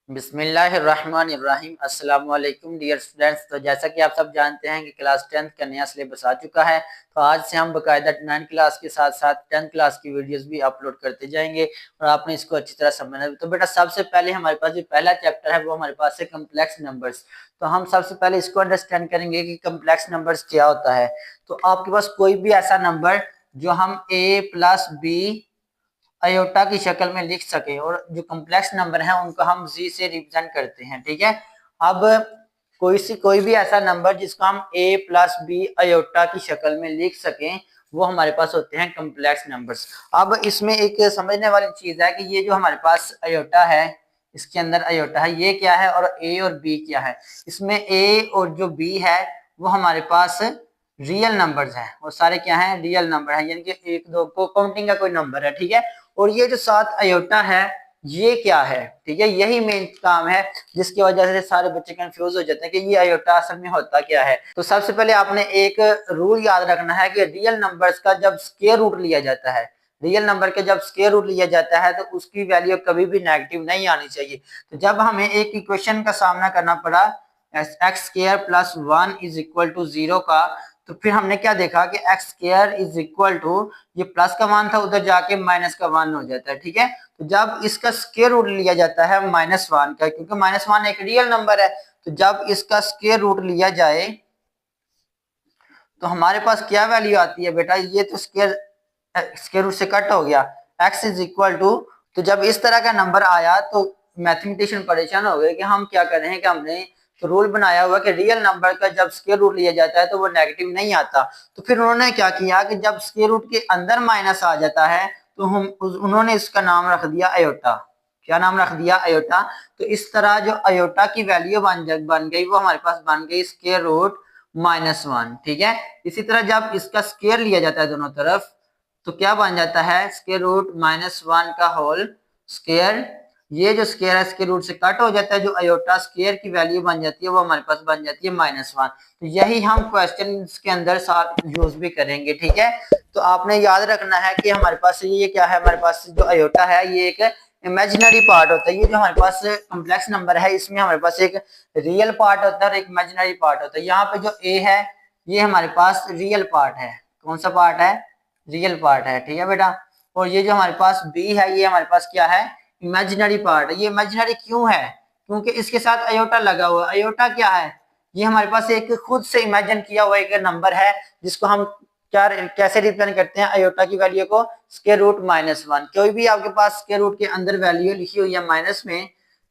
बिस्मिल्लाहिर्रहमानिर्रहीम। अस्सलाम वालेकुम डियर स्टूडेंट्स। तो जैसा कि आप सब जानते हैं कि क्लास 10th का नया सिलेबस आ चुका है, तो आज से हम बकायदा 9th क्लास के साथ साथ 10th क्लास की वीडियोस भी अपलोड करते जाएंगे और आपने इसको अच्छी तरह समझना है। तो बेटा सबसे पहले हमारे पास जो पहला चैप्टर है वो हमारे पास है कम्प्लेक्स नंबर्स। तो हम सबसे पहले इसको अंडरस्टैंड करेंगे कि कम्प्लेक्स नंबर्स क्या होता है। तो आपके पास कोई भी ऐसा नंबर जो हम ए प्लस बी अयोटा की शक्ल में लिख सके, और जो कम्प्लेक्स नंबर है उनको हम जी से रिप्रेजेंट करते हैं। ठीक है। अब कोई भी ऐसा नंबर जिसको हम ए प्लस बी अयोटा की शक्ल में लिख सकें वो हमारे पास होते हैं कम्प्लेक्स नंबर्स। अब इसमें एक समझने वाली चीज है कि ये जो हमारे पास अयोटा है, इसके अंदर अयोटा है, ये क्या है और ए और बी क्या है। इसमें ए और जो बी है वो हमारे पास रियल नंबर्स हैं, और सारे क्या हैं, रियल नंबर हैं, यानी कि एक दो को काउंटिंग का कोई नंबर है। ठीक है। और ये जो साथ अयोटा है ये क्या है, ठीक है, यही मेन काम है जिसकी वजह से सारे बच्चे कंफ्यूज हो जाते हैं कि ये अयोटा असल में होता क्या है। तो सबसे पहले आपने एक रूल याद रखना है कि रियल नंबर्स का जब स्क्वायर रूट लिया जाता है, रियल नंबर के जब स्क्वायर रूट लिया जाता है तो उसकी वैल्यू कभी भी नेगेटिव नहीं आनी चाहिए। तो जब हमें एक इक्वेशन का सामना करना पड़ा x square plus 1 is equal to 0 का, तो फिर हमने क्या देखा कि x square is equal to, ये प्लस का मान था उधर जाके माइनस का वन हो जाता है। ठीक है। तो जब इसका स्क्वायर रूट लिया जाता है -1 का, क्योंकि -1 एक रियल नंबर है, तो जब इसका स्क्वायर रूट लिया जाए तो हमारे पास क्या वैल्यू आती है बेटा, ये तो स्क्वायर रूट से कट हो गया, x इज इक्वल टू। तो जब इस तरह का नंबर आया तो मैथमेटिशियन परेशान हो गए कि हम क्या कर रहे हैं, कि हमने तो रूल बनाया हुआ कि रियल नंबर का जब स्क्वायर रूट लिया जाता है तो वो नेगेटिव नहीं आता। तो फिर उन्होंने क्या किया कि जब स्क्वायर रूट के अंदर माइनस आ जाता है तो उन्होंने इसका नाम रख दिया अयोटा। क्या नाम रख दिया, अयोटा। तो इस तरह जो अयोटा की वैल्यू बन गई वो हमारे पास बन गई स्क्वायर रूट -1। ठीक है। इसी तरह जब इसका स्क्वायर लिया जाता है दोनों तरफ तो क्या बन जाता है, स्क्वायर रूट -1 का होल स्क्वायर। ये जो स्क्वायर है स्क्वायर रूट से कट हो जाता है, जो अयोटा स्क्वायर की वैल्यू बन जाती है वो हमारे पास बन जाती है -1। तो यही हम क्वेश्चन के अंदर साथ यूज भी करेंगे। ठीक है। तो आपने याद रखना है कि हमारे पास ये क्या है, हमारे पास जो अयोटा है ये एक इमेजिनरी पार्ट होता है। ये जो हमारे पास कम्प्लेक्स नंबर है इसमें हमारे पास एक रियल पार्ट होता है और एक इमेजिनरी पार्ट होता है। यहाँ पे जो ए है ये हमारे पास रियल पार्ट है। कौन सा पार्ट है, रियल पार्ट है। ठीक है बेटा। और ये जो हमारे पास बी है ये हमारे पास क्या है, इमेजिनरी पार्ट है। ये इमेजिनरी क्यों है, क्योंकि इसके साथ अयोटा लगा हुआ है। अयोटा क्या है, ये हमारे पास एक खुद से इमेजिन किया हुआ एक नंबर है जिसको हम क्या कैसे रिप्रेजेंट करते हैं, अयोटा की वैल्यू को स्क्वायर रूट -1। कोई भी आपके पास स्क्वायर रूट के अंदर वैल्यू लिखी हुई है माइनस में,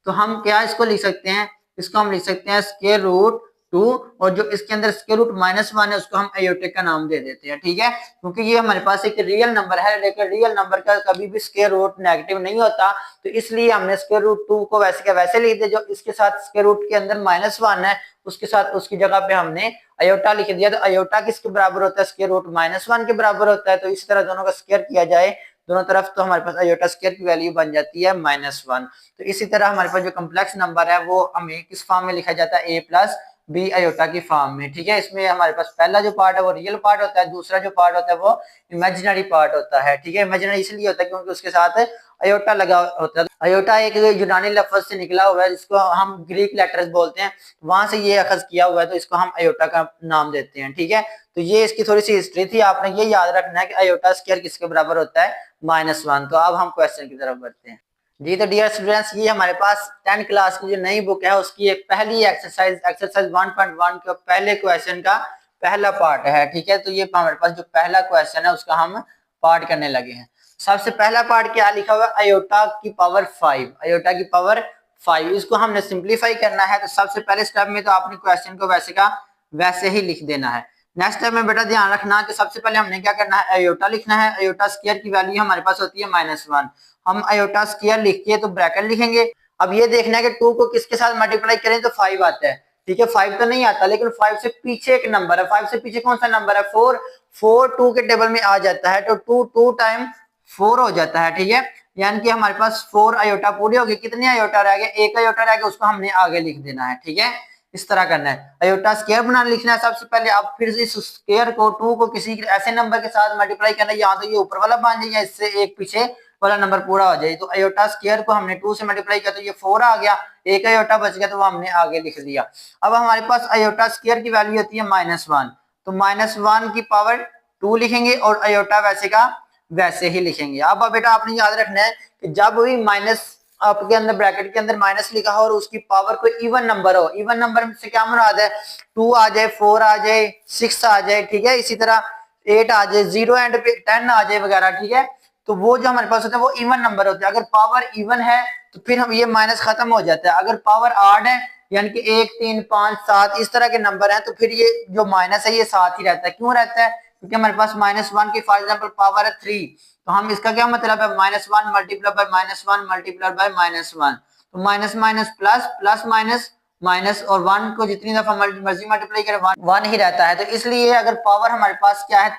तो हम क्या इसको लिख सकते हैं, इसको हम लिख सकते हैं स्क्वायर रूट 2, और जो इसके अंदर स्क्वायर रूट -1 है उसको हम अयोटे का नाम दे देते हैं। ठीक है। क्योंकि ये हमारे पास एक रियल नंबर है, लेकिन रियल नंबर का कभी भी स्क्वायर रूट नेगेटिव नहीं होता, तो इसलिए हमने स्क्वायर रूट 2 को वैसे का वैसे लिख दिया। जो इसके साथ स्क्वायर रूट के अंदर -1 है उसके साथ उसकी जगह पे हमने अयोटा लिख दिया। तो अयोटा किसके बराबर होता है, स्क्वायर रूट -1 के बराबर होता है। तो इस तरह दोनों का स्क्वायर किया जाए दोनों तरफ तो हमारे पास अयोटा स्क्वायर की वैल्यू बन जाती है -1। तो इसी तरह हमारे पास जो कम्प्लेक्स नंबर है वो हमें किस फॉर्म में लिखा जाता है, ए प्लस बी अयोटा की फॉर्म में। ठीक है। इसमें हमारे पास पहला जो पार्ट है वो रियल पार्ट होता है, दूसरा जो पार्ट होता है वो इमेजिनरी पार्ट होता है। ठीक है। इमेजिनरी इसलिए होता है क्योंकि उसके साथ अयोटा लगा होता है। अयोटा एक यूनानी लफ्ज से निकला हुआ है जिसको हम ग्रीक लेटर्स बोलते हैं, वहां से ये अखज किया हुआ है, तो इसको हम अयोटा का नाम देते हैं। ठीक है। तो ये इसकी थोड़ी सी हिस्ट्री थी, आपने ये याद रखना है कि अयोटा स्क्वायर किसके बराबर होता है, -1। तो अब हम क्वेश्चन की तरफ बढ़ते हैं। जी तो डियर स्टूडेंट्स, ये हमारे पास 10 क्लास की जो नई बुक है उसकी एक पहली एक्सरसाइज 1.1 के पहले क्वेश्चन का पहला पार्ट है। ठीक है। तो ये हमारे पास जो पहला क्वेश्चन है उसका हम पार्ट करने लगे हैं। सबसे पहला पार्ट क्या लिखा हुआ है, अयोटा की पावर 5, अयोटा की पावर 5। इसको हमने सिंप्लीफाई करना है। तो सबसे पहले स्टेप में तो आपने क्वेश्चन को वैसे का वैसे ही लिख देना है। नेक्स्ट स्टेप में बेटा ध्यान रखना कि सबसे पहले हमने क्या करना है, अयोटा लिखना है। अयोटा स्क्वायर की वैल्यू हमारे पास होती है -1। हम अयोटा स्क्वायर लिख के तो ब्रैकेट लिखेंगे। अब ये देखना है कि 2 को किसके साथ मल्टीप्लाई करें तो 5 आता है। ठीक है। 5 तो नहीं आता, लेकिन 5 से पीछे एक नंबर है। 5 से पीछे कौन सा नंबर है, 4। 4 2 के टेबल में आ जाता है तो 2 टाइम 4 हो जाता है। ठीक है। यानी कि हमारे पास 4 अयोटा पूरी होगी। कितने अयोटा रह गए, एक अयोटा रह गया, उसको हमने आगे लिख देना है। ठीक है। इस तरह करना है, अयोटा स्क्वायर बनाना लिखना है सबसे पहले। अब फिर इस स्क्वायर को 2 को किसी ऐसे नंबर के साथ मल्टीप्लाई करना है, या तो ये ऊपर वाला बन जाए या इससे एक पीछे वाला नंबर पूरा हो जाए। तो आयोटा स्क्वायर को हमने 2 से मल्टीप्लाई किया तो ये 4 आ गया, एक आयोटा बच गया तो वो हमने आगे लिख दिया। अब हमारे पास आयोटा स्क्वायर की वैल्यू होती है -1, तो -1 की पावर 2 लिखेंगे और आयोटा वैसे का वैसे ही लिखेंगे। अब बेटा आपने याद रखना है कि जब भी माइनस आपके अंदर ब्रैकेट के अंदर माइनस लिखा हो और उसकी पावर कोई इवन नंबर हो, इवन नंबर से क्या मुराद है, 2 आ जाए, 4 आ जाए, 6 आ जाए, ठीक है, इसी तरह 8 आ जाए, 0 एंड पे 10 आ जाए वगैरह, ठीक है, तो वो जो हमारे पास होता है वो इवन नंबर होते हैं। अगर पावर इवन है तो फिर हम ये माइनस खत्म हो जाता है। अगर पावर ऑड है यानी कि 1, 3, 5, 7 इस तरह के नंबर हैं तो फिर ये जो माइनस है ये साथ ही रहता है। क्यों रहता है, क्योंकि हमारे पास -1 की फॉर एग्जाम्पल पावर है 3, तो हम इसका क्या मतलब है, -1 मल्टीप्लाई बाय -1 मल्टीप्लाई बाय -1, तो minus minus plus, plus minus minus, और 1 को जितनी दफा मर्जी मल्टीप्लाई करें 1 ही रहता है। तो इसलिए अगर पावर हमारे पास क्या है,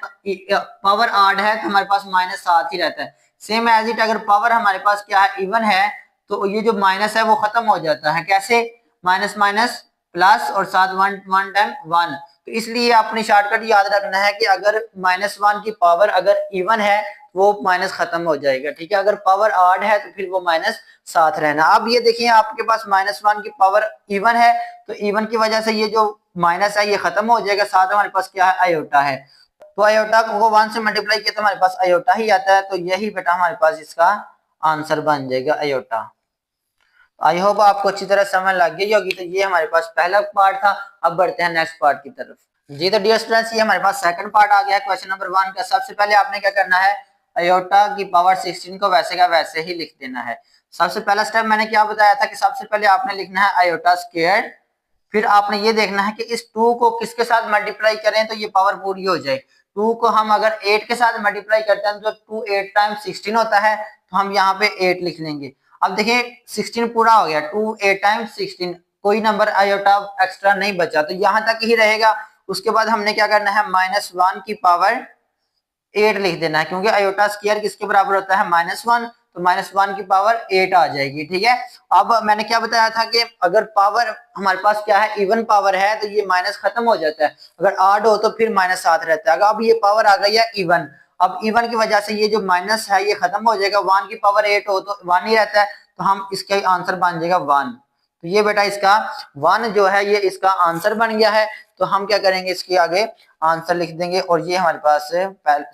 पावर ऑड है तो हमारे पास माइनस साथ ही रहता है। सेम एज इट अगर पावर हमारे पास क्या है, इवन है, तो ये जो माइनस है वो खत्म हो जाता है। कैसे, माइनस माइनस प्लस और साथ 1 टाइम 1। तो इसलिए आपने शॉर्टकट याद रखना है कि अगर -1 की पावर अगर इवन है वो माइनस खत्म हो जाएगा, ठीक है। अगर पावर ऑड है तो फिर वो माइनस साथ रहना। अब ये देखिए आपके पास -1 की पावर इवन है, तो इवन की वजह से ये जो माइनस है ये खत्म हो जाएगा, साथ हमारे पास क्या है, आयोटा है। तो आयोटा को 1 से मल्टीप्लाई किया तो हमारे पास आयोटा ही आता है। तो यही बेटा हमारे पास इसका आंसर बन जाएगा, आयोटा। आई होप आपको अच्छी तरह समझ लग गई होगी। तो ये हमारे पास पहला पार्ट था। अब बढ़ते हैं नेक्स्ट पार्ट की तरफ। जी तो डियर स्टूडेंट्स, ये हमारे पास सेकंड पार्ट आ गया क्वेश्चन नंबर 1 का। सबसे पहले आपने क्या करना है, आयोटा की पावर 16 को वैसे का वैसे ही लिख देना है। सबसे पहला स्टेप मैंने क्या बताया था कि सबसे पहले आपने लिखना है आयोटा स्क्वायर, फिर आपने ये देखना है कि इस 2 को किसके साथ मल्टीप्लाई करें तो ये पावर पूरी हो जाए। 2 को हम अगर 8 के साथ मल्टीप्लाई करते हैं तो 2 8 टाइम्स 16 होता है, तो हम यहाँ पे 8 लिख लेंगे। अब देखिए 16 पूरा हो गया, 2 8 टाइम्स 16, कोई नंबर आयोटा एक्स्ट्रा नहीं बचा, तो यहाँ तक ही रहेगा। उसके बाद हमने क्या करना है, -1 की पावर 8 लिख देना है, क्योंकि आयोटा स्क्वायर किसके बराबर होता है, -1, तो -1 की पावर 8 आ जाएगी, ठीक है। अब मैंने क्या बताया था कि अगर पावर हमारे पास क्या है, इवन पावर है, तो ये माइनस खत्म हो जाता है। अगर ऑड हो तो फिर माइनस साथ रहता है। अब ये पावर आ गई है इवन, अब इवन की वजह से ये जो माइनस है ये खत्म हो जाएगा। 1 की पावर 8 हो तो 1 ही रहता है, तो हम इसका आंसर बन जाएगा 1। तो ये बेटा इसका 1 जो है ये इसका आंसर बन गया है। तो हम क्या करेंगे, इसके आगे आंसर लिख देंगे और ये हमारे पास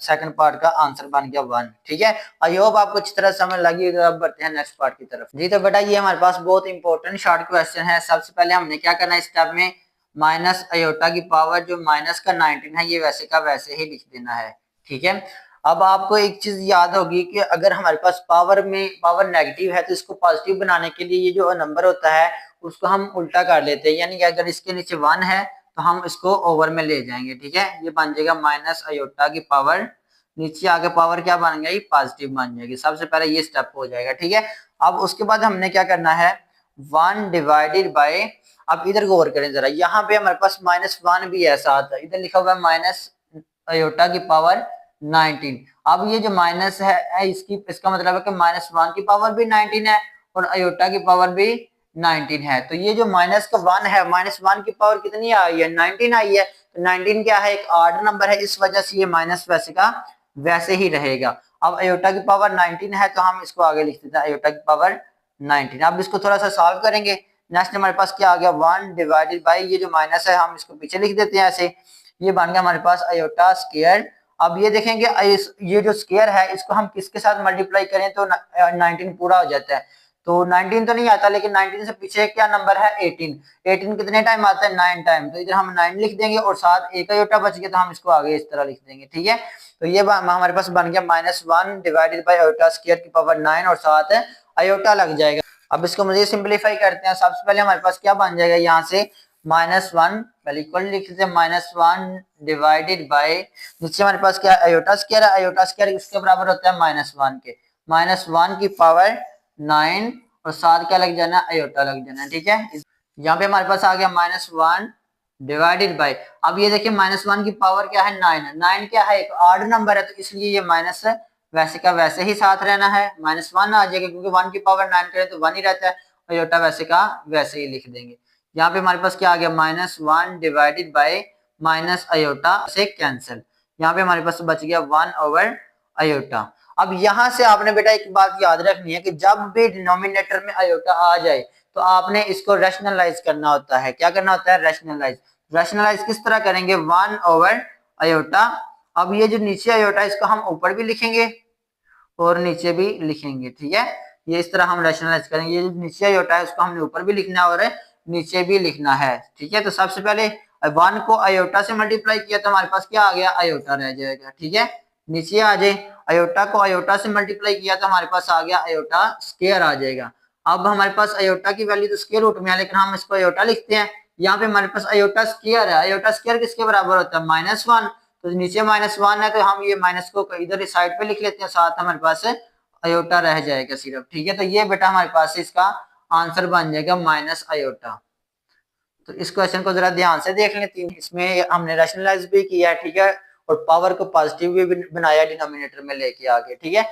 सेकंड पार्ट का आंसर बन गया 1, ठीक है। आई होप आपको अच्छी तरह समझ लगी। तो अब बढ़ते हैं नेक्स्ट पार्ट की तरफ। जी तो बेटा ये हमारे पास बहुत इंपॉर्टेंट शॉर्ट क्वेश्चन है। सबसे पहले हमने क्या करना है, स्टेप में माइनस आयोटा की पावर जो माइनस का 19 है ये वैसे का वैसे ही लिख देना है, ठीक है। अब आपको एक चीज याद होगी कि अगर हमारे पास पावर में पावर नेगेटिव है तो इसको पॉजिटिव बनाने के लिए ये जो नंबर होता है उसको हम उल्टा कर लेते हैं, यानी कि अगर इसके नीचे 1 है तो हम इसको ओवर में ले जाएंगे, ठीक है। ये बन जाएगा माइनस आयोटा की पावर, नीचे आगे पावर क्या बन गई, पॉजिटिव बन जाएगी। सबसे पहले ये स्टेप हो जाएगा, ठीक है। अब उसके बाद हमने क्या करना है, 1 डिवाइडेड बाय, अब इधर गौर करें जरा, यहाँ पे हमारे पास -1 भी है साथ, इधर लिखा हुआ है माइनस आयोटा की पावर 19। अब ये जो माइनस है इसकी इसका मतलब है कि -1 की पावर भी 19 है और आयोटा की पावर भी 19 है। तो ये जो माइनस का 1 है, -1 की पावर कितनी आई है, 19 आई है। तो 19 क्या है, एक ऑड नंबर है, इस वजह से ये माइनस वैसे का वैसे ही रहेगा। अब आयोटा की पावर 19 है तो हम इसको आगे लिख देते हैं आयोटा की पावर 19। अब इसको थोड़ा सा सॉल्व करेंगे। नेक्स्ट हमारे पास क्या आ गया, 1 डिवाइडेड बाई, ये जो माइनस है हम इसको पीछे लिख देते हैं ऐसे, ये बन गया हमारे पास आयोटा स्क्वायर। अब ये देखेंगे ये जो स्क्वायर है इसको हम किसके साथ मल्टीप्लाई करें तो 19 पूरा हो जाता है। तो 19 तो नहीं आता, लेकिन 19 से पीछे क्या नंबर है, 18। 18 कितने टाइम आता है, 9 टाइम। तो इधर हम 9 लिख देंगे और साथ एक आयोटा बच गया तो हम इसको आगे इस तरह लिख देंगे, ठीक है। तो ये हमारे पास बन गया -1 डिवाइडेड बाय आयोटा स्क्वायर की पावर 9 और साथ आयोटा लग जाएगा। अब इसको मुझे सिंप्लीफाई करते हैं। सबसे पहले हमारे पास क्या बन जाएगा, यहाँ से -1 पहले इक्वल लिख देते हैं, -1 डिवाइडेड बाय, नीचे हमारे पास क्या आयोटा स्क्वायर है, आयोटा स्क्वायर किसके बराबर होता है, -1 के, -1 की पावर 9 और साथ क्या लग जाना, आयोटा लग जाना, ठीक है। यहाँ पे हमारे पास आ गया -1 डिवाइडेड बाय, अब ये देखिए -1 की पावर क्या है, 9, 9 क्या है, एक ऑड नंबर है, तो इसलिए ये माइनस वैसे का वैसे ही साथ रहना है, -1 आ जाएगा, क्योंकि 1 की पावर 9 करें तो 1 ही रहता है। आयोटा वैसे का वैसे ही लिख देंगे। यहाँ पे हमारे पास क्या आ गया, -1 डिवाइडेड बाय माइनस आयोटा से कैंसिल, यहाँ पे हमारे पास बच गया 1 ओवर आयोटा। अब यहां से आपने बेटा एक बात याद रखनी है कि जब भी डिनोमिनेटर में आयोटा आ जाए तो आपने इसको रैशनलाइज करना होता है। क्या करना होता है? रैशनलाइज। रैशनलाइज किस तरह करेंगे? 1/आयोटा। अब ये जो नीचे आयोटा इसको हम ऊपर भी लिखेंगे और नीचे भी लिखेंगे, ठीक है। ये इस तरह हम रैशनलाइज करेंगे। ये जो नीचे आयोटा है उसको हमने ऊपर भी लिखना है और नीचे भी लिखना है, ठीक है। तो सबसे पहले 1 को आयोटा से मल्टीप्लाई किया तो हमारे पास क्या आ गया? आयोटा रह जाएगा, ठीक है। नीचे आ जाए, आयोटा को आयोटा से मल्टीप्लाई किया तो हमारे पास आ गया आयोटा स्क्वायर आ जाएगा। अब हमारे पास आयोटा की वैल्यू तो स्क्वायर रूट में है, लेकिन हम इसको आयोटा लिखते हैं। यहाँ पे हमारे पास आयोटा स्क्वायर है। आयोटा स्क्वायर किसके बराबर होता है? -1। तो नीचे -1 है तो हम ये माइनस को इधर साइड पे लिख लेते हैं, साथ हमारे पास आयोटा रह जाएगा सिर्फ, ठीक है। तो ये बेटा हमारे पास इसका आंसर बन जाएगा -आयोटा। तो इस क्वेश्चन को जरा ध्यान से देख लेते हैं। इसमें हमने रैशनलाइज भी किया है, ठीक है, और पावर को पॉजिटिव भी बनाया डिनोमिनेटर में लेके आके, ठीक है।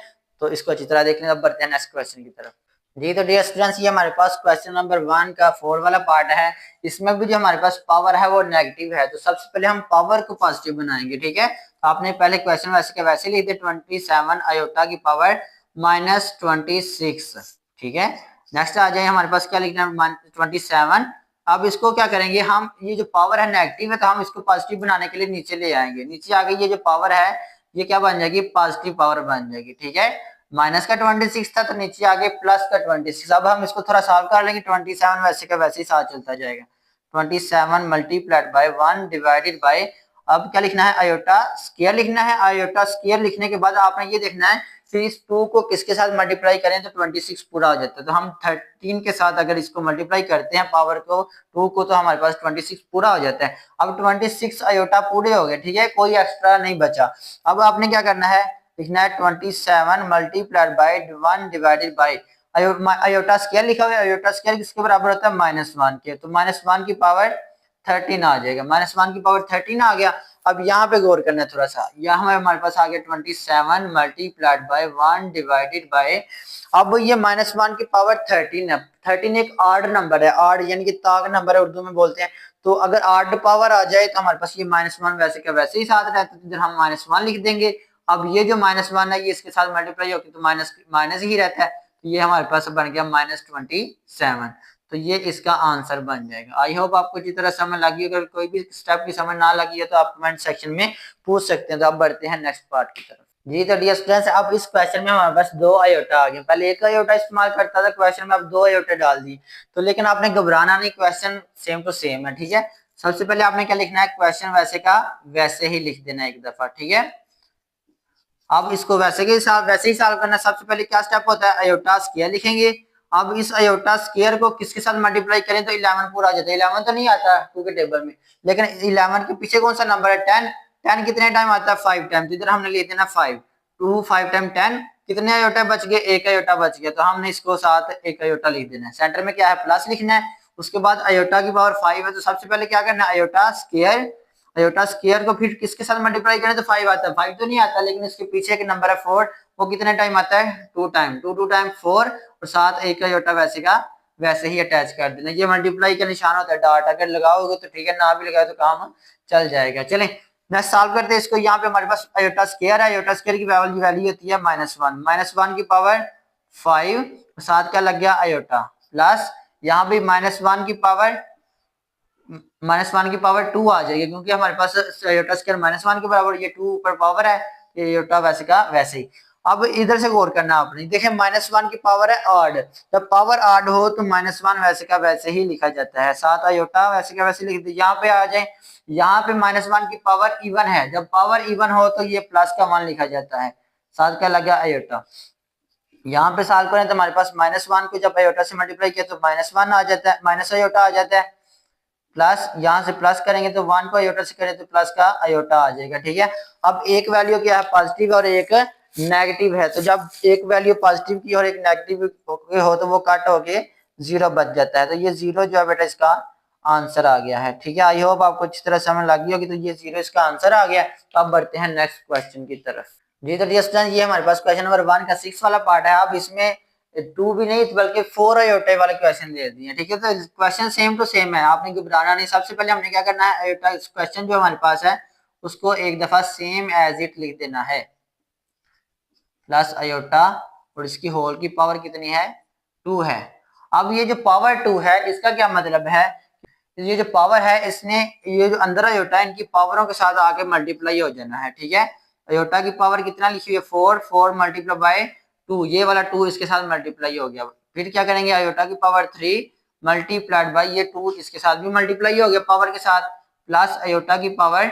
तो इसको अच्छी तरह देख लें। अब बढ़ते हैं नेक्स्ट क्वेश्चन की तरफ। जी तो डियर स्टूडेंट्स, ये हमारे पास क्वेश्चन नंबर 1 का 4 वाला पार्ट है। इसमें भी जो हमारे पास पावर है वो नेगेटिव है। तो सबसे पहले हम पावर को पॉजिटिव बनाएंगे, ठीक है। तो आपने पहले क्वेश्चन वैसे के वैसे लिख दिया, 27 आयोटा की पावर -26, ठीक है। नेक्स्ट आ जाए, हमारे पास क्या लिखना है? 27। अब इसको क्या करेंगे हम? ये जो पावर है नेगेटिव है तो हम इसको पॉजिटिव बनाने के लिए नीचे ले आएंगे। नीचे आ गई ये जो पावर है ये क्या बन जाएगी? पॉजिटिव पावर बन जाएगी, ठीक है। माइनस का 26 था तो नीचे आगे प्लस का 26। अब हम इसको थोड़ा सॉल्व कर लेंगे। 27 वैसे का वैसे ही साथ चलता जाएगा। 27 मल्टीप्लाइड बाय 1 डिवाइडेड बाय, अब क्या लिखना है? आयोटा स्क्वायर लिखना है। आयोटा स्क्वायर लिखने के बाद आपने ये देखना है फिर इस 2 को किसके साथ मल्टीप्लाई करें तो 26 पूरा हो जाता है। तो हम 13 के साथ अगर इसको मल्टीप्लाई करते हैं पावर को 2 को तो हमारे पास 26 पूरा हो जाता है। अब 26 आयोटा पूरे हो गए, ठीक है, कोई एक्स्ट्रा नहीं बचा। अब आपने क्या करना है? लिखना है 27 multiplied by 1 divided by iota square लिखा हुआ है। आयोटा स्क्वायर किसके बराबर होता है? -1 के। तो -1 की पावर 13 आ जाएगा। -1 की पावर 13 आ गया। अब यहाँ पे गौर करना है थोड़ा सा। यहाँ हमारे पास आ गया 27 मल्टीप्लाइड बाय 1 डिवाइडेड बाय, अब ये -1 की पावर 13 है। 13 एक आड नंबर है, आड यानी कि ताक नंबर है, उर्दू में बोलते हैं। तो अगर आड पावर आ जाए तो हमारे पास ये -1 वैसे का वैसे ही साथ रहता है, तो इधर हम -1 लिख देंगे। अब ये जो -1 है ये इसके साथ मल्टीप्लाई होकर तो माइनस माइनस ही रहता है। तो ये हमारे पास बन गया -27। तो ये इसका आंसर बन जाएगा। आई होप आपको अच्छी तरह समझ लगी। अगर कोई भी स्टेप की समझ ना लगी है तो आप कमेंट सेक्शन में पूछ सकते हैं। तो अब बढ़ते हैं नेक्स्ट पार्ट की तरफ। जी तो डियर स्टूडेंट्स, अब इस क्वेश्चन में हमारे पास 2 आयोटा आ गए। पहले 1 आयोटा इस्तेमाल करता था क्वेश्चन में, अब 2 आयोटा डाल दी। तो लेकिन आपने घबराना नहीं, क्वेश्चन सेम टू सेम है, ठीक है। सबसे पहले आपने क्या लिखना है? क्वेश्चन वैसे का वैसे ही लिख देना एक दफा, ठीक है। अब इसको वैसे ही सॉल्व करना। सबसे पहले क्या स्टेप होता है? आयोटा स्क्वायर लिखेंगे। अब इस आयोटा स्क्वायर को किसके साथ मल्टीप्लाई करें तो 11 पूरा आ जाता है। 11 तो नहीं आता 2 के टेबल में, लेकिन 11 के पीछे कौन सा नंबर है? 10। 10 कितने टाइम आता है? 5 टाइम। तो इधर हमने ले देना 5। 2 5 टाइम 10, कितने आयोटा बच गए? 1 आयोटा बच गया। तो हमने इसको साथ 1 आयोटा लिख देना है। सेंटर में क्या है? प्लस लिखना है। उसके बाद आयोटा की पावर 5 है तो सबसे पहले क्या करना है? Iota square. आयोटा स्क्वायर को फिर किसके साथ मल्टीप्लाई करें तो 5 आता है। 5 तो नहीं आता, लेकिन इसके पीछे एक नंबर है 4, वो कितने टाइम आता है? 2 टाइम। 2 टाइम 4 और साथ 1 आयोटा वैसे का वैसे ही अटैच कर देना। ये मल्टीप्लाई का निशान होता है डॉट, अगर लगाओगे तो ठीक है, ना भी लगाए तो काम चल जाएगा। चलें नेक्स्ट सॉल्व करते हैं इसको। यहाँ पे हमारे पास आयोटा स्क्वायर है। आयोटा स्क्वायर की वैल्यू होती है -1। -1 की पावर 5, साथ क्या लग गया? आयोटा प्लस, यहाँ भी -1 की पावर -1 की पावर 2 आ जाएगी, क्योंकि हमारे पास आयोटा स्क्वायर -1 के बराबर, ये 2 ऊपर पावर है, ये आयोटा वैसे का वैसे ही। अब इधर से गौर करना आपने, देखिए -1 की पावर है ऑड। जब पावर ऑड हो तो -1 वैसे का वैसे ही लिखा जाता है, साथ आयोटा वैसे का वैसे लिख दे। यहाँ पे आ जाए, यहाँ पे -1 की पावर इवन है। जब पावर इवन हो तो ये प्लस का 1 लिखा जाता है, साथ क्या लगा? आयोटा। यहाँ पे सॉल्व करें तो हमारे पास -1 को जब आयोटा से मल्टीप्लाई किया तो -1 आ जाता है, माइनस आयोटा आ जाता है। प्लस यहाँ से प्लस करेंगे तो 1 को आयोटा से करें तो प्लस का आयोटा आ जाएगा, ठीक है। अब एक वैल्यू क्या है? पॉजिटिव और एक नेगेटिव है। तो जब एक वैल्यू पॉजिटिव की और एक नेगेटिव हो तो वो कट होके 0 बच जाता है। तो ये 0 जो है बेटा इसका आंसर आ गया है, ठीक है। आई होप आपको अच्छी तरह समझ लगी होगी। तो ये 0 इसका आंसर आ गया। तो अब बढ़ते हैं नेक्स्ट क्वेश्चन की तरफ। जी तो डियर स्टूडेंट, ये हमारे पास क्वेश्चन नंबर 1 का 6 वाला पार्ट है। अब इसमें 2 भी नहीं बल्कि 4 आयोटा वाले क्वेश्चन दे दिए, ठीक है। तो क्वेश्चन सेम टू सेम है, आपने घबराना नहीं। सबसे पहले हमने क्या करना है? आयोटा क्वेश्चन जो हमारे पास है उसको एक दफा सेम एज इट लिख देना है। प्लस आयोटा और इसकी होल की पावर कितनी है 2 है। अब ये जो पावर 2 है इसका क्या मतलब है, ये जो पावर है इसने ये जो अंदर आयोटा है इनकी पावरों के साथ आके मल्टीप्लाई हो जाना है। ठीक है, आयोटा की पावर कितना लिखी हुई है 4, 4 मल्टीप्लाई बाय 2, ये वाला 2 इसके साथ मल्टीप्लाई हो गया। फिर क्या करेंगे आयोटा की पावर 3 मल्टीप्लाइड बाय ये 2 इसके साथ भी मल्टीप्लाई हो गया पावर के साथ, प्लस आयोटा की पावर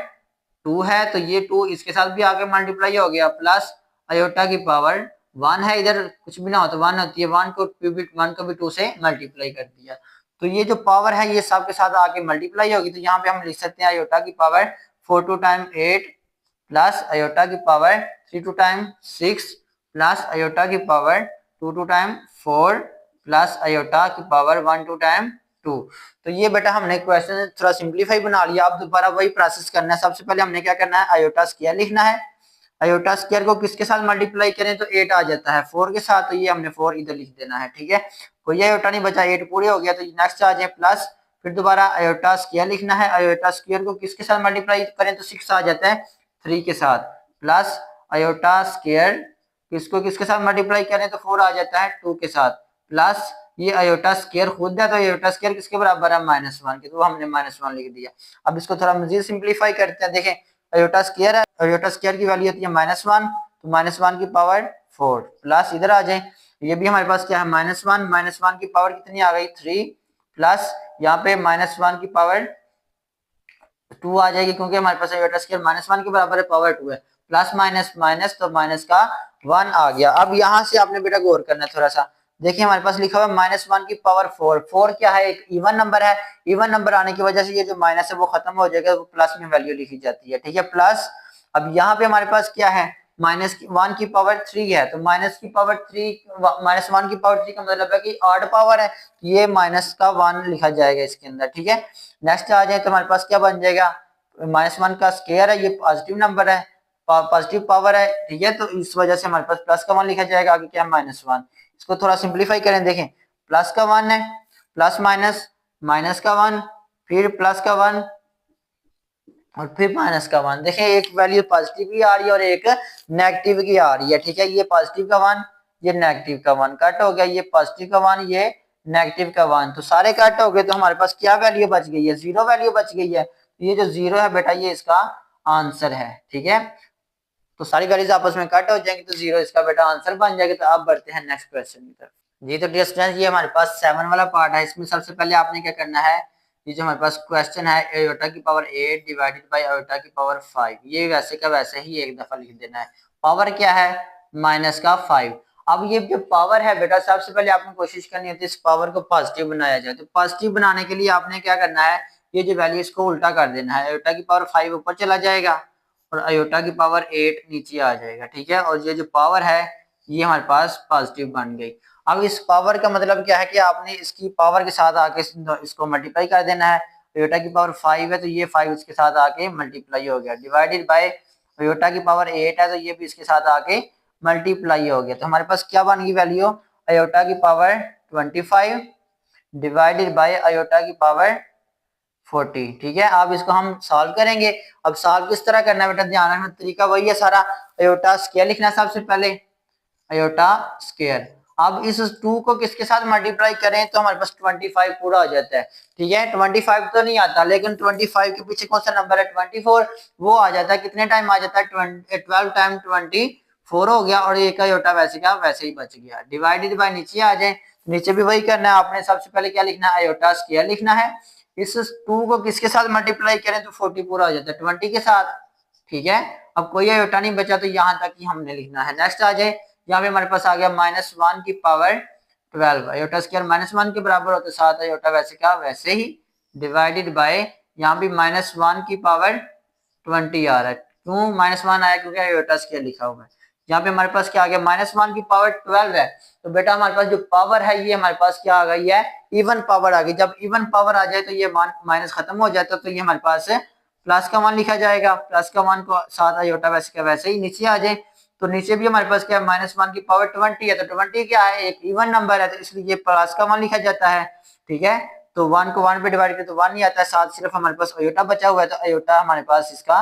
2 है तो ये 2 इसके साथ भी आगे मल्टीप्लाई हो गया, प्लस आयोटा की पावर 1 है, इधर कुछ भी ना हो तो 1 होती है, 1 को भी 2 से मल्टीप्लाई कर दिया। तो ये जो पावर है ये सब के साथ आके मल्टीप्लाई होगी, तो यहाँ पे हम लिख सकते हैं आयोटा की power 4 two time 8 plus iota की power 3 two time 6 plus iota की power 2 two time 4 plus iota की पावर 1 टू टाइम 2। तो ये बेटा हमने क्वेश्चन थोड़ा सिंप्लीफाई बना लिया। अब दोबारा वही प्रोसेस करना है। सबसे पहले हमने क्या करना है, आयोटा स्क्वायर लिखना है। आयोटा स्क्वायर को किसके साथ मल्टीप्लाई करें तो 8 आ जाता है 4 के साथ, तो ये हमने 4 इधर लिख देना है। ठीक है, कोई आयोटा नहीं बचा, 8 पूरे हो गया तो नेक्स्ट आ जाए प्लस, फिर दोबारा आयोटा स्क्वायर लिखना है। आयोटा स्क्वायर को किसके साथ मल्टीप्लाई करें तो 6 आ जाता है 3 के साथ, प्लस आयोटा स्क्वायर किसको किसके साथ मल्टीप्लाई करें तो 4 आ जाता है 2 के साथ, प्लस ये आयोटा स्क्वायर खुद है तो आयोटा स्क्वायर किसके बराबर है -1 के, तो हमने -1 लिख दिया। अब इसको थोड़ा मजीद सिंप्लीफाई करते हैं। देखें आयोटा स्क्वायर है, आयोटा स्क्वायर की वैल्यू होती है -1 तो -1 की पावर 4 प्लस इधर आ जाए, ये भी हमारे पास क्या है -1 की पावर कितनी आ गई 3 प्लस यहाँ पे -1 की पावर 2 आ जाएगी क्योंकि हमारे पास आयोटा स्क्वायर -1 के बराबर है पावर 2 है, प्लस माइनस माइनस तो माइनस का 1 आ गया। अब यहाँ से आपने बेटा गौर करना है थोड़ा सा, देखिए हमारे पास लिखा हुआ है -1 की पावर 4, 4 क्या है एक इवन नंबर है, इवन नंबर आने की वजह से ये जो माइनस है वो खत्म हो जाएगा, वो प्लस में वैल्यू लिखी जाती है। ठीक है, प्लस अब यहाँ पे हमारे पास क्या है -1 की पावर 3 है तो -1 की पावर 3 का मतलब है कि ऑड पावर है, ये माइनस का 1 लिखा जाएगा इसके अंदर। ठीक है, नेक्स्ट आ जाए तो हमारे पास क्या बन जाएगा, -1 का स्क्वायर है, ये पॉजिटिव नंबर है, पॉजिटिव पावर है। ठीक है, तो इस वजह से हमारे पास प्लस का 1 लिखा जाएगा, आगे क्या है -1। इसको थोड़ा सिंप्लीफाई करें, देखें प्लस का 1 है, प्लस माइनस माइनस का 1, फिर प्लस का 1 और फिर माइनस का 1। देखें एक वैल्यू पॉजिटिव की आ रही है और एक नेगेटिव की आ रही है। ठीक है, ये पॉजिटिव का 1 ये नेगेटिव का 1 कट हो गया, ये पॉजिटिव का 1 ये नेगेटिव का 1, तो सारे कट हो गए, तो हमारे पास क्या वैल्यू बच गई है 0 वैल्यू बच गई है। ये जो 0 है बेटा ये इसका आंसर है। ठीक है, तो सारी वैल्यूज आपस में कट हो जाएंगी तो 0 इसका बेटा आंसर बन जाएगा। तो अब बढ़ते हैं नेक्स्ट क्वेश्चन की तरफ। जी तो डियर स्टूडेंट्स ये हमारे पास 7 वाला पार्ट है, इसमें सबसे पहले आपने क्या करना है, ये जो हमारे पास क्वेश्चन है आयोटा की पावर 8 डिवाइडेड बाय आयोटा की पावर 5, ये वैसे का वैसे ही एक दफा लिख देना है। पावर क्या है माइनस का 5। अब ये जो पावर है बेटा सबसे पहले आपने कोशिश करनी होती है इस पावर को पॉजिटिव बनाया जाए, तो पॉजिटिव बनाने के लिए आपने क्या करना है, ये जो वैल्यू इसको उल्टा कर देना है, आयोटा की पावर 5 ऊपर चला जाएगा और आयोटा की पावर 8 नीचे आ जाएगा। ठीक है, और ये जो पावर है ये हमारे पास पॉजिटिव बन गई। अब इस पावर का मतलब क्या है कि आपने इसकी पावर के साथ आके इसको मल्टीप्लाई कर देना है। आयोटा की पावर 5 है तो ये 5 इसके साथ आके मल्टीप्लाई हो गया, डिवाइडेड बाय आयोटा की पावर 8 है तो ये भी इसके साथ आके मल्टीप्लाई हो गया। तो हमारे पास क्या बन गई वैल्यू, आयोटा की पावर 25 डिवाइडेड बाय आयोटा की पावर 40। ठीक है, अब इसको हम सॉल्व करेंगे। अब सॉल्व किस तरह करना है बेटा, ध्यान रखना तरीका वही है सारा। आयोटा स्क्वायर लिखना है सबसे पहले, आयोटा स्क्वायर। अब इस 2 को किसके साथ मल्टीप्लाई करें तो हमारे पास 25 पूरा हो जाता है। ठीक है, 25 तो नहीं आता लेकिन 25 के पीछे कौन सा नंबर है 24, वो आ जाता है, कितने टाइम आ जाता है 12 टाइम 24 हो गया, और एक आयोटा वैसे का वैसे ही बच गया। डिवाइडेड बाय नीचे आ जाए, नीचे भी वही करना है आपने, सबसे पहले क्या लिखना है आयोटा स्क्वायर लिखना है। इस 2 को किसके साथ मल्टीप्लाई करें तो 40 पूरा हो जाता है 20 के साथ। ठीक है, अब कोई आयोटा नहीं बचा तो यहाँ तक ही हमने लिखना है। नेक्स्ट आ जाए, यहाँ पे हमारे पास आ गया -1 की पावर 12, आयोटा स्क्वायर -1 के बराबर होता है, साथ आयोटा वैसे का वैसे ही, डिवाइडेड बाय यहाँ भी -1 की पावर 20 आ रहा है। क्यों -1 आया, क्योंकि आयोटा स्क्वायर लिखा हुआ है। यहाँ पे हमारे पास क्या आ गया -1 की पावर 12 है, तो बेटा हमारे पास जो पावर है ये हमारे पास क्या आ गई है इवन पावर आ गई। जब इवन पावर आ जाए तो ये माइनस खत्म हो जाता है, तो ये हमारे पास प्लस का 1 लिखा जाएगा, प्लस का 1 को साथ आयोटा वैसे का वैसे ही नीचे आ जाए, तो नीचे भी हमारे पास क्या है -1 की पावर 20 है, तो 20 क्या है एक इवन नंबर है तो इसलिए प्लस का 1 लिखा जाता है। ठीक है, तो 1 को 1 पे डिवाइड करें तो 1 नहीं आता है, साथ सिर्फ हमारे पास आयोटा बचा हुआ है, तो आयोटा हमारे पास इसका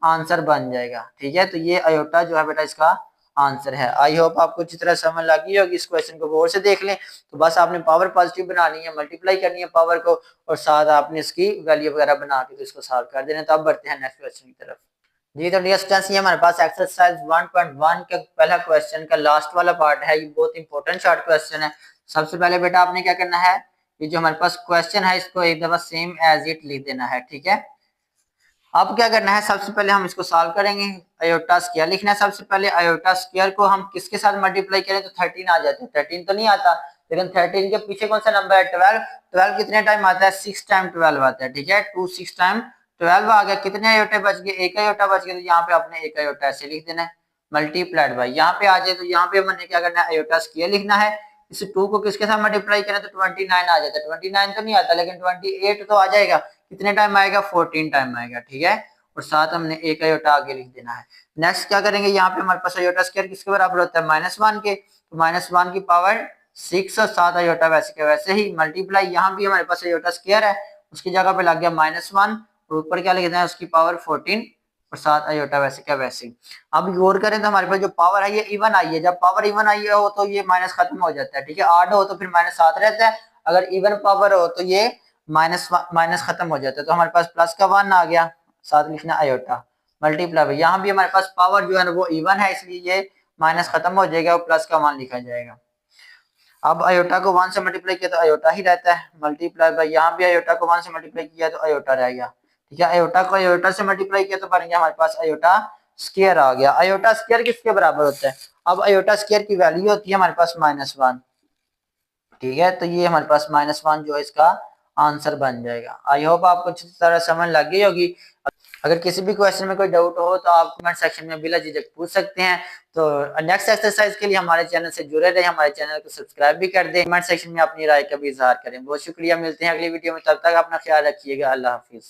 आंसर बन जाएगा। ठीक है, तो ये आयोटा जो है बेटा इसका आंसर है। आई होप आपको अच्छी तरह समझ लगी होगी। इस क्वेश्चन को गौर से देख लें। तो बस आपने पावर पॉजिटिव बनानी है, मल्टीप्लाई करनी है पावर को, और साथ आपने इसकी वैल्यू वगैरह बना के तो इसको सॉल्व कर देना। तो अब बढ़ते हैं नेक्स्ट क्वेश्चन की तरफ। जी तो डियर स्टूडेंट्स, ये हमारे पास एक्सरसाइज 1.1 का पहला क्वेश्चन का लास्ट वाला पार्ट है। ये बहुत इंपॉर्टेंट शॉर्ट क्वेश्चन है। सबसे पहले बेटा आपने क्या करना है, ये जो हमारे पास क्वेश्चन है इसको एक दफा सेम एज इट लिख देना है, ठीक है। अब क्या करना है, सबसे पहले हम इसको सॉल्व करेंगे। आयोटा स्क्वायर लिखना है सबसे पहले। आयोटा स्क्वायर को हम किसके साथ मल्टीप्लाई करें तो 13 आ जाता है। 13 तो नहीं आता, लेकिन 13 के पीछे कौन सा नंबर है, 12। 12 कितने टाइम आता है, 6 टाइम 12 आता है, ठीक है। 2 6 टाइम 12 आ गया। कितने आयोटे बच गए, एक आयोटा बच गया। तो यहाँ पे आपने एक आयोटा ऐसे लिख देना है, मल्टीप्लाइड बाय। यहाँ पे आ जाए तो यहाँ पे हमने क्या करना है, आयोटा स्क्वायर लिखना है। इस 2 को किसके साथ मल्टीप्लाई करें तो 29 आ जाता है। 29 तो नहीं आता, लेकिन 28 तो आ जाएगा। कितने टाइम आएगा, 14 टाइम आएगा, ठीक है। और साथ हमने एक आयोटा आगे लिख देना है। नेक्स्ट क्या करेंगे, यहाँ पे हमारे पास आयोटा स्क्वायर किसके बराबर होता है, -1 के। तो -1 की पावर 6 और 7 आयोटा वैसे के वैसे ही मल्टीप्लाई। यहाँ भी हमारे पास आयोटा स्क्वायर है, उसकी जगह पे लग गया -1, और ऊपर क्या लिख देना है, उसकी पावर 14 और 7 आयोटा वैसे क्या वैसे। अब गौर करें तो हमारे पास जो पावर है ये इवन आई है। जब पावर इवन आई हो तो ये माइनस खत्म हो जाता है, ठीक है। 8 हो तो फिर -7 रहता है। अगर इवन पावर हो तो ये माइनस खत्म हो जाता है। तो हमारे पास प्लस का 1 आ गया, साथ लिखना आयोटा मल्टीप्लाई। यहाँ भी हमारे पास पावर जो है ना वो इवन है, इसलिए ये माइनस खत्म हो जाएगा और प्लस का 1 लिखा जाएगा। अब आयोटा को 1 से मल्टीप्लाई किया तो आयोटा ही रहता है, मल्टीप्लाई बाय। यहाँ भी आयोटा को 1 से मल्टीप्लाई किया तो आयोटा रह गया, ठीक है। आयोटा को आयोटा से मल्टीप्लाई किया तो बनेगा हमारे पास आयोटा स्क्वायर आ गया। आयोटा स्क्वायर किसके बराबर होता है, अब आयोटा स्क्वायर की वैल्यू होती है हमारे पास -1, ठीक है। तो ये हमारे पास -1 जो है इसका आंसर बन जाएगा। आई होप आपको अच्छी तरह समझ लग गई होगी। अगर किसी भी क्वेश्चन में कोई डाउट हो तो आप कमेंट सेक्शन में बिला झिझक पूछ सकते हैं। तो नेक्स्ट एक्सरसाइज के लिए हमारे चैनल से जुड़े रहे, हमारे चैनल को सब्सक्राइब भी कर दें। कमेंट सेक्शन में अपनी राय का भी इजहार करें। बहुत शुक्रिया, मिलते हैं अगली वीडियो में, तब तक अपना ख्याल रखिएगा। अल्लाह हाफिज।